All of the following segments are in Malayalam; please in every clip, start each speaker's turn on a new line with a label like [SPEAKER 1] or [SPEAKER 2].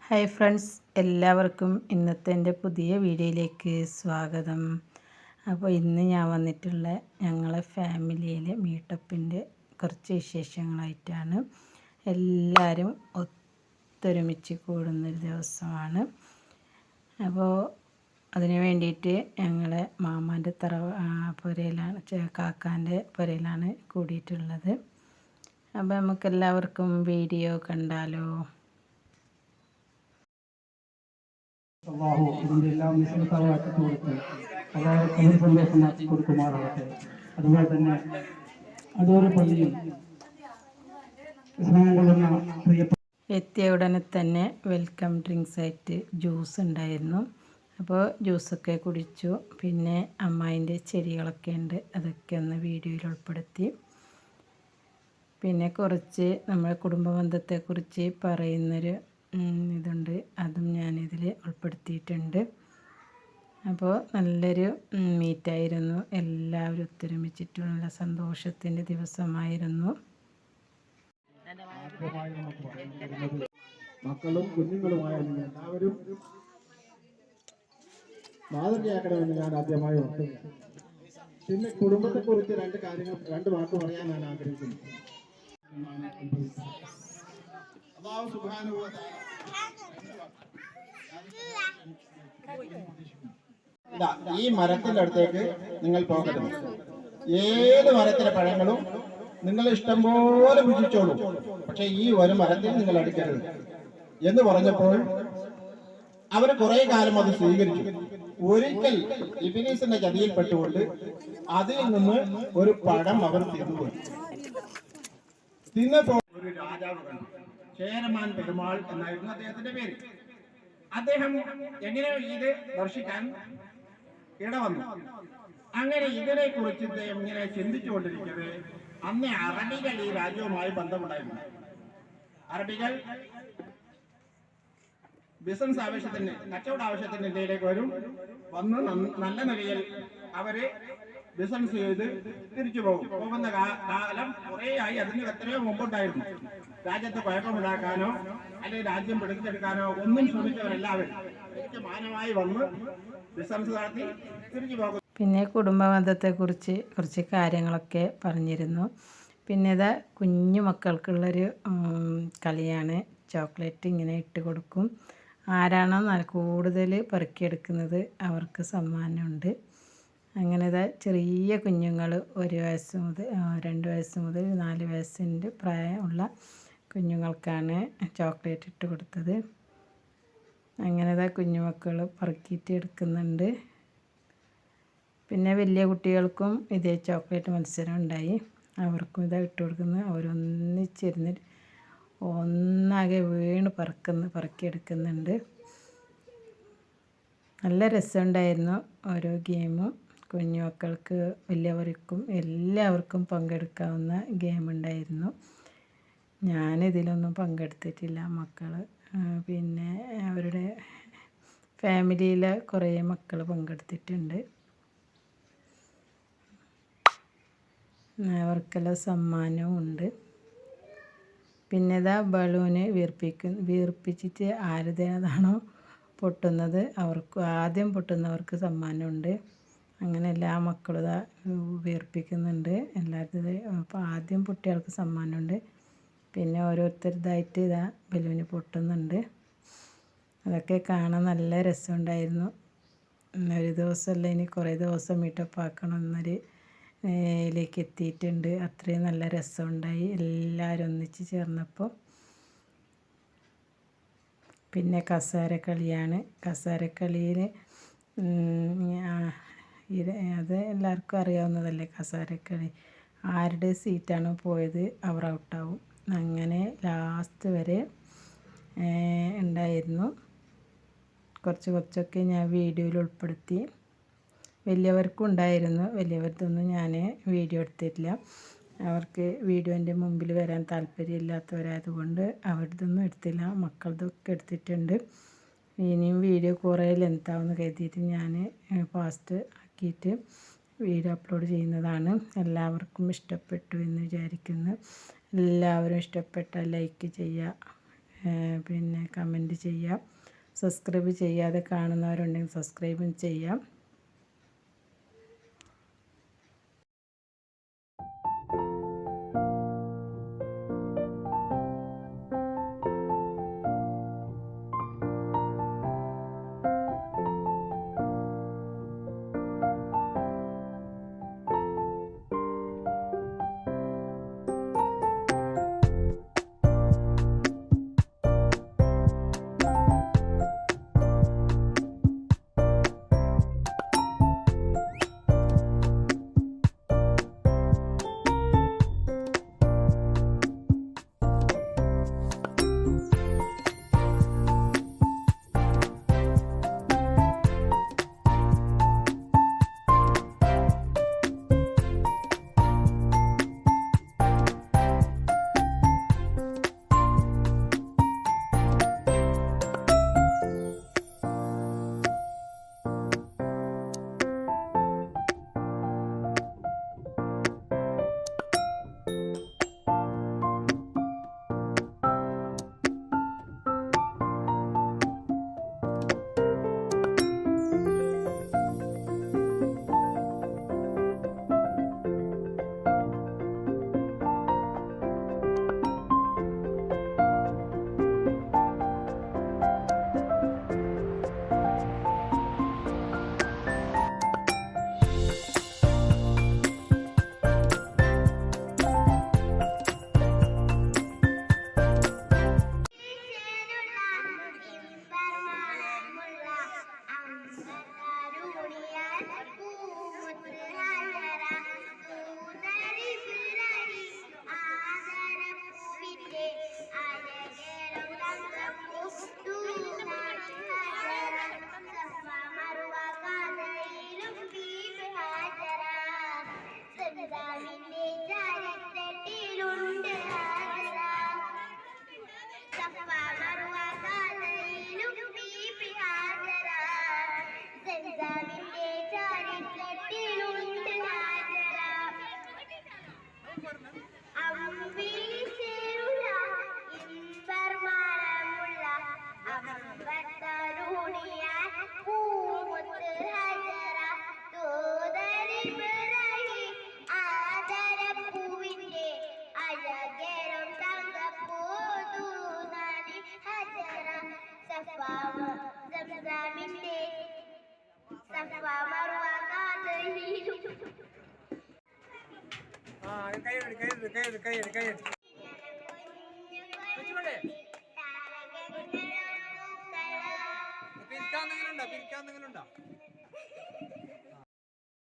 [SPEAKER 1] ഹായ് ഫ്രണ്ട്സ്, എല്ലാവർക്കും ഇന്നത്തെ എൻ്റെ പുതിയ വീഡിയോയിലേക്ക് സ്വാഗതം. അപ്പോൾ ഇന്ന് ഞാൻ വന്നിട്ടുള്ള ഞങ്ങളെ ഫാമിലിയിലെ മീറ്റപ്പിൻ്റെ കുറച്ച് വിശേഷങ്ങളായിട്ടാണ്. എല്ലാവരും ഒത്തൊരുമിച്ച് കൂടുന്നൊരു ദിവസമാണ്. അപ്പോൾ അതിന് വേണ്ടിയിട്ട് ഞങ്ങളെ മാമാൻ്റെ പുരയിലാണ്, കാക്കാൻ്റെ പുരയിലാണ് കൂടിയിട്ടുള്ളത്. അപ്പോൾ നമുക്കെല്ലാവർക്കും വീഡിയോ കണ്ടാലോ.
[SPEAKER 2] അള്ളാഹു ഇതിൻ്റെ എല്ലാം നിസ്സംഗതമാക്കി കൊടുത്ത് അള്ളാഹു സന്തോഷമാക്കി കൊടുക്കുമാറാകട്ടെ. അതുപോലെ തന്നെ അതൊരു പള്ളിയിൽ വിശ്രമം കൊള്ളുന്ന പ്രിയപ്പെട്ട
[SPEAKER 1] എത്തിയ ഉടനെ തന്നെ വെൽക്കം ഡ്രിങ്ക്സ് ആയിട്ട് ജ്യൂസ് ഉണ്ടായിരുന്നു. അപ്പോൾ ജ്യൂസൊക്കെ കുടിച്ചു. പിന്നെ അമ്മായിൻ്റെ ചെടികളൊക്കെ ഉണ്ട്, അതൊക്കെ ഒന്ന് വീഡിയോയിൽ ഉൾപ്പെടുത്തി. പിന്നെ കുറച്ച് നമ്മുടെ കുടുംബ ബന്ധത്തെക്കുറിച്ച് പറയുന്നൊരു ഇതുണ്ട്, അതും ഞാനിതിൽ ഉൾപ്പെടുത്തിയിട്ടുണ്ട്. അപ്പോൾ നല്ലൊരു മീറ്റായിരുന്നു. എല്ലാവരും ഒത്തൊരുമിച്ചിട്ടുള്ള സന്തോഷത്തിൻ്റെ ദിവസമായിരുന്നു.
[SPEAKER 2] മക്കളും കുഞ്ഞുങ്ങളുമായ എല്ലാവരും മാതൃകയാക്കണമെന്ന് ഞാൻ ആദ്യമായി ഓർക്കുന്നു. പിന്നെ കുടുംബത്തെക്കുറിച്ച് രണ്ട് വാക്ക് പറയാൻ ഞാൻ ആഗ്രഹിക്കുന്നു. ഈ മരത്തിന്റെ അടുത്തേക്ക് നിങ്ങൾ പോകരുത്. ഏത് മരത്തിലെ പഴങ്ങളും നിങ്ങൾ ഇഷ്ടം പോലെ ഭുജിച്ചോളൂ, പക്ഷെ ഈ ഒരു മരത്തിൽ നിങ്ങൾ അടുക്കരുത് എന്ന് പറഞ്ഞപ്പോൾ അവർ കുറെ കാലം അത് സ്വീകരിച്ചു. ഒരിക്കൽ ഇബ്ലീസിന്റെ ചതിയിൽപ്പെട്ടുകൊണ്ട് അതിൽ നിന്ന് ഒരു പഴം അവർ തിന്നപ്പോൾ ഒരു രാജാവ് കണ്ടു. ചേരമാൻ പെരുമാൾ എന്നായിരുന്നു അദ്ദേഹത്തിന്റെ പേര്. അദ്ദേഹം എങ്ങനെയോ ഇത് ദർശിക്കാൻ ഇടവന്നു. അങ്ങനെ ഇതിനെ കുറിച്ച് അദ്ദേഹം ഇങ്ങനെ ചിന്തിച്ചുകൊണ്ടിരിക്കവേ അന്ന് അറബികൾ ഈ രാജ്യവുമായി ബന്ധമുണ്ടായിരുന്നു. അറബികൾ ബിസിനസ് ആവശ്യത്തിന്, കച്ചവട ആവശ്യത്തിന് ഇന്ത്യയിലേക്ക് വന്ന് നല്ല നിലയിൽ അവര് ബിസിനസ് ചെയ്ത് തിരിച്ചു പോകുന്ന കാലം കുറേയായി. അതിന് എത്രയോ മുമ്പുണ്ടായിരുന്നു. രാജ്യത്ത് കുഴപ്പമുണ്ടാക്കാനോ അല്ലെങ്കിൽ രാജ്യം പിടിച്ചെടുക്കാനോ ഒന്നും ശ്രമിച്ചവരെല്ലാവരും മാനമായി വന്ന് ബിസിനസ് നടത്തി തിരിച്ചു പോകും.
[SPEAKER 1] പിന്നെ കുടുംബ ബന്ധത്തെക്കുറിച്ച് കുറച്ച് കാര്യങ്ങളൊക്കെ പറഞ്ഞിരുന്നു. പിന്നെ ഇതാ കുഞ്ഞു മക്കൾക്കുള്ളൊരു കളിയാണ്. ചോക്ലേറ്റ് ഇങ്ങനെ ഇട്ട് കൊടുക്കും. ആരാണോ കൂടുതൽ പെറുക്കിയെടുക്കുന്നത് അവർക്ക് സമ്മാനമുണ്ട്. അങ്ങനെ ചെറിയ കുഞ്ഞുങ്ങൾ 1 വയസ്സ് മുതൽ 2 വയസ്സ് മുതൽ 4 വയസ്സിൻ്റെ പ്രായമുള്ള കുഞ്ഞുങ്ങൾക്കാണ് ചോക്ലേറ്റ് ഇട്ട് കൊടുത്തത്. അങ്ങനെ കുഞ്ഞുമക്കൾ പെറുക്കിയിട്ട് എടുക്കുന്നുണ്ട്. പിന്നെ വലിയ കുട്ടികൾക്കും ഇതേ ചോക്ലേറ്റ് മത്സരം ഉണ്ടായി. അവർക്കും ഇട്ട് കൊടുക്കുന്നത്. അവരൊന്നിച്ചിരുന്ന് ഒന്നാകെ വീണ് പെറുക്കിയെടുക്കുന്നുണ്ട്. നല്ല രസമുണ്ടായിരുന്നു ഓരോ ഗെയിമും. കുഞ്ഞു മക്കൾക്ക് വലിയവർക്കും എല്ലാവർക്കും പങ്കെടുക്കാവുന്ന ഗെയിമുണ്ടായിരുന്നു. ഞാനിതിലൊന്നും പങ്കെടുത്തിട്ടില്ല. മക്കൾ പിന്നെ അവരുടെ ഫാമിലിയിലെ കുറേ മക്കൾ പങ്കെടുത്തിട്ടുണ്ട്. അവർക്കെല്ലാം സമ്മാനവും ഉണ്ട്. പിന്നെ ബലൂന് വീർപ്പിച്ചിട്ട് ആരുടേതാണോ പൊട്ടുന്നത് അവർക്ക് ആദ്യം പൊട്ടുന്നവർക്ക് സമ്മാനമുണ്ട്. അങ്ങനെ എല്ലാ മക്കളും വീർപ്പിക്കുന്നുണ്ട്. എല്ലാവരും അപ്പോൾ ആദ്യം പൊട്ടിയവർക്ക് സമ്മാനമുണ്ട്. പിന്നെ ഓരോരുത്തരുതായിട്ട് ബലൂന് പൊട്ടുന്നുണ്ട്. അതൊക്കെ കാണാൻ നല്ല രസമുണ്ടായിരുന്നു. ഒരു ദിവസമല്ല, ഇനി കുറേ ദിവസം മീറ്റപ്പ് ആക്കണം എന്നൊരു ലേക്ക് എത്തിയിട്ടുണ്ട്. അത്രയും നല്ല രസമുണ്ടായി എല്ലാവരും ഒന്നിച്ച് ചേർന്നപ്പോൾ. പിന്നെ കസേരക്കളിയാണ്. കസേരക്കളിയിൽ അത് എല്ലാവർക്കും അറിയാവുന്നതല്ലേ. കസേരക്കളി ആരുടെ സീറ്റാണ് പോയത് അവർ ഔട്ടാവും. അങ്ങനെ ലാസ്റ്റ് വരെ ഉണ്ടായിരുന്നു. കുറച്ചൊക്കെ ഞാൻ വീഡിയോയിൽ ഉൾപ്പെടുത്തി. വലിയവർക്കും ഉണ്ടായിരുന്നു. വലിയവർക്കൊന്നും ഞാൻ വീഡിയോ എടുത്തിട്ടില്ല. അവർക്ക് വീഡിയോൻ്റെ മുമ്പിൽ വരാൻ താല്പര്യമില്ലാത്തവരായതുകൊണ്ട് അവരുടെയൊന്നും എടുത്തില്ല. മക്കളതൊക്കെ എടുത്തിട്ടുണ്ട്. ഇനിയും വീഡിയോ കുറേ ലെങ്താവുമെന്ന് കരുതിയിട്ട് ഞാൻ ഫാസ്റ്റ് ആക്കിയിട്ട് വീഡിയോ അപ്ലോഡ് ചെയ്യുന്നതാണ്. എല്ലാവർക്കും ഇഷ്ടപ്പെട്ടു എന്ന് വിചാരിക്കുന്നു. എല്ലാവരും ഇഷ്ടപ്പെട്ടാൽ ലൈക്ക് ചെയ്യുക, പിന്നെ കമൻറ്റ് ചെയ്യാം. സബ്സ്ക്രൈബ് ചെയ്യാതെ കാണുന്നവരുണ്ടെങ്കിൽ സബ്സ്ക്രൈബും ചെയ്യാം.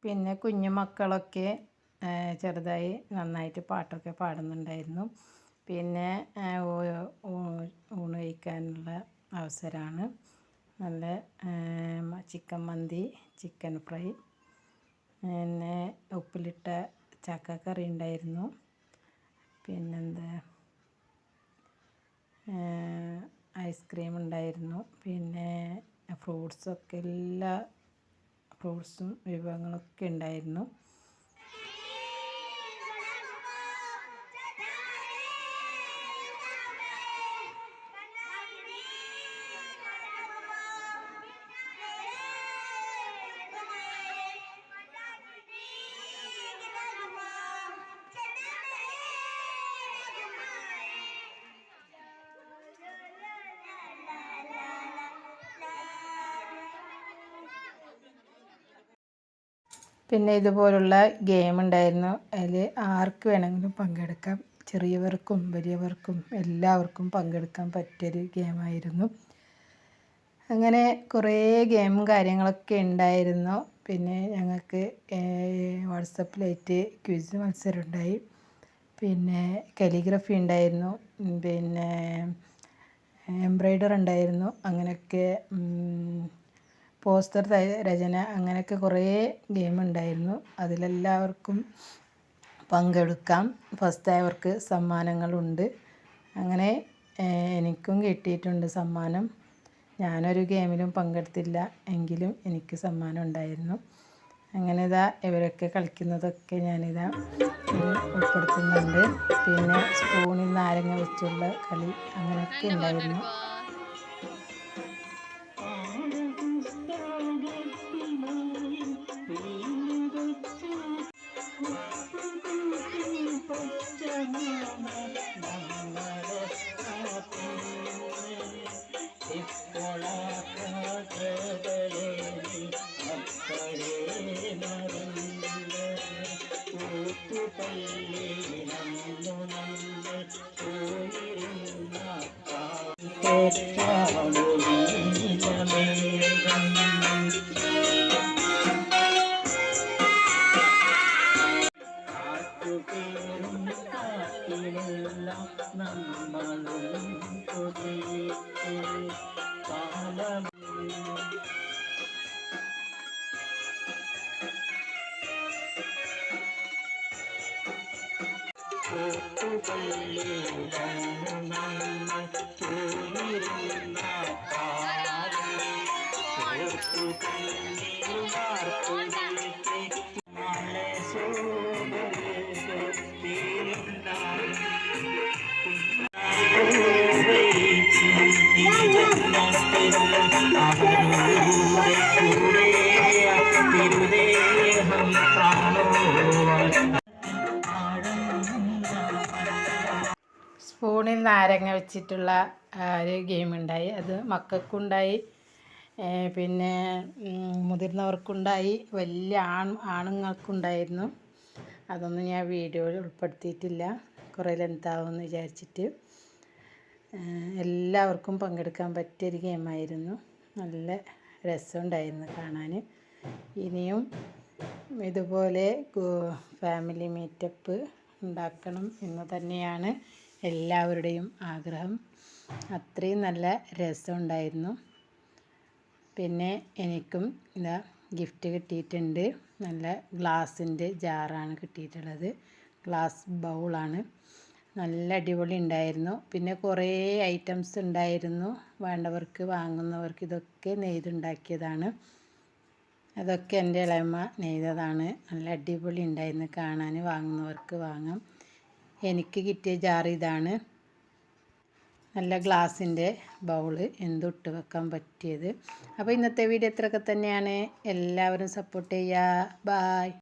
[SPEAKER 1] പിന്നെ കുഞ്ഞു മക്കളൊക്കെ ചെറുതായി നന്നായിട്ട് പാട്ടൊക്കെ പാടുന്നുണ്ടായിരുന്നു. പിന്നെ ഊണ് കഴിക്കാനുള്ള അവസരമാണ്. നല്ല ചിക്കൻ മന്തി, ചിക്കൻ ഫ്രൈ, പിന്നെ ഉപ്പിലിട്ട ചക്കക്കറി ഉണ്ടായിരുന്നു. പിന്നെന്താ, ഐസ്ക്രീം ഉണ്ടായിരുന്നു. പിന്നെ ഫ്രൂട്ട്സൊക്കെ എല്ലാ ഫ്രൂട്ട്സും വിഭവങ്ങളൊക്കെ ഉണ്ടായിരുന്നു. പിന്നെ ഇതുപോലുള്ള ഗെയിം ഉണ്ടായിരുന്നു. അതിൽ ആർക്ക് വേണമെങ്കിലും പങ്കെടുക്കാം. ചെറിയവർക്കും വലിയവർക്കും എല്ലാവർക്കും പങ്കെടുക്കാൻ പറ്റിയൊരു ഗെയിമായിരുന്നു. അങ്ങനെ കുറേ ഗെയിമും കാര്യങ്ങളൊക്കെ ഉണ്ടായിരുന്നു. പിന്നെ ഞങ്ങൾക്ക് വാട്സപ്പിലായിട്ട് ക്വിസ് മത്സരം ഉണ്ടായി. പിന്നെ കാലിഗ്രഫി ഉണ്ടായിരുന്നു. പിന്നെ എംബ്രോയ്ഡറി ഉണ്ടായിരുന്നു. അങ്ങനെയൊക്കെ പോസ്റ്റർ രചന, അങ്ങനെയൊക്കെ കുറേ ഗെയിം ഉണ്ടായിരുന്നു. അതിലെല്ലാവർക്കും പങ്കെടുക്കാം. ഫസ്റ്റായവർക്ക് സമ്മാനങ്ങളുണ്ട്. അങ്ങനെ എനിക്കും കിട്ടിയിട്ടുണ്ട് സമ്മാനം. ഞാനൊരു ഗെയിമിലും പങ്കെടുത്തില്ല, എങ്കിലും എനിക്ക് സമ്മാനം ഉണ്ടായിരുന്നു. അങ്ങനെ ഇതാ ഇവരൊക്കെ കളിക്കുന്നതൊക്കെ ഞാനിതാ ഉൾപ്പെടുത്തുന്നുണ്ട്. പിന്നെ സ്പൂണിൽ നാരങ്ങ വെച്ചുള്ള കളി അങ്ങനെയൊക്കെ ഉണ്ടായിരുന്നു. സ്പൂണിൽ നാരങ്ങ വെച്ചിട്ടുള്ള ഒരു ഗെയിം ഉണ്ടായി. അത് മക്കൾക്കുണ്ടായി, പിന്നെ മുതിർന്നവർക്കുണ്ടായി, വലിയ ആണുങ്ങൾക്കുണ്ടായിരുന്നു. അതൊന്നും ഞാൻ വീഡിയോയിൽ ഉൾപ്പെടുത്തിയിട്ടില്ല, കുറേ ലെന്താവുമെന്ന് വിചാരിച്ചിട്ട്. എല്ലാവർക്കും പങ്കെടുക്കാൻ പറ്റിയൊരു ഗെയിമായിരുന്നു. നല്ല രസമുണ്ടായിരുന്നു കാണാൻ. ഇനിയും ഇതുപോലെ ഫാമിലി മീറ്റപ്പ് ഉണ്ടാക്കണം എന്ന് തന്നെയാണ് എല്ലാവരുടെയും ആഗ്രഹം. അത്രയും നല്ല രസമുണ്ടായിരുന്നു. പിന്നെ എനിക്കും ഇതാ ഗിഫ്റ്റ് കിട്ടിയിട്ടുണ്ട്. നല്ല ഗ്ലാസിൻ്റെ ജാറാണ് കിട്ടിയിട്ടുള്ളത്, ഗ്ലാസ് ബൗളാണ്. നല്ല അടിപൊളി ഉണ്ടായിരുന്നു. പിന്നെ കുറേ ഐറ്റംസ് ഉണ്ടായിരുന്നു, വേണ്ടവർക്ക് വാങ്ങുന്നവർക്ക്. ഇതൊക്കെ നെയ്തുണ്ടാക്കിയതാണ്. അതൊക്കെ എൻ്റെ ഇളയമ്മ നെയ്തതാണ്. നല്ല അടിപൊളി ഉണ്ടായിരുന്നു കാണാൻ, വാങ്ങുന്നവർക്ക് വാങ്ങാം. എനിക്ക് കിട്ടിയ ജാർ ഇതാണ്, നല്ല ഗ്ലാസിൻ്റെ ബൗള്, എന്തിട്ട് വെക്കാൻ പറ്റിയത്. അപ്പോൾ ഇന്നത്തെ വീഡിയോ ഇത്രയൊക്കെ തന്നെയാണ്. എല്ലാവരും സപ്പോർട്ട് ചെയ്യുക. ബായ്.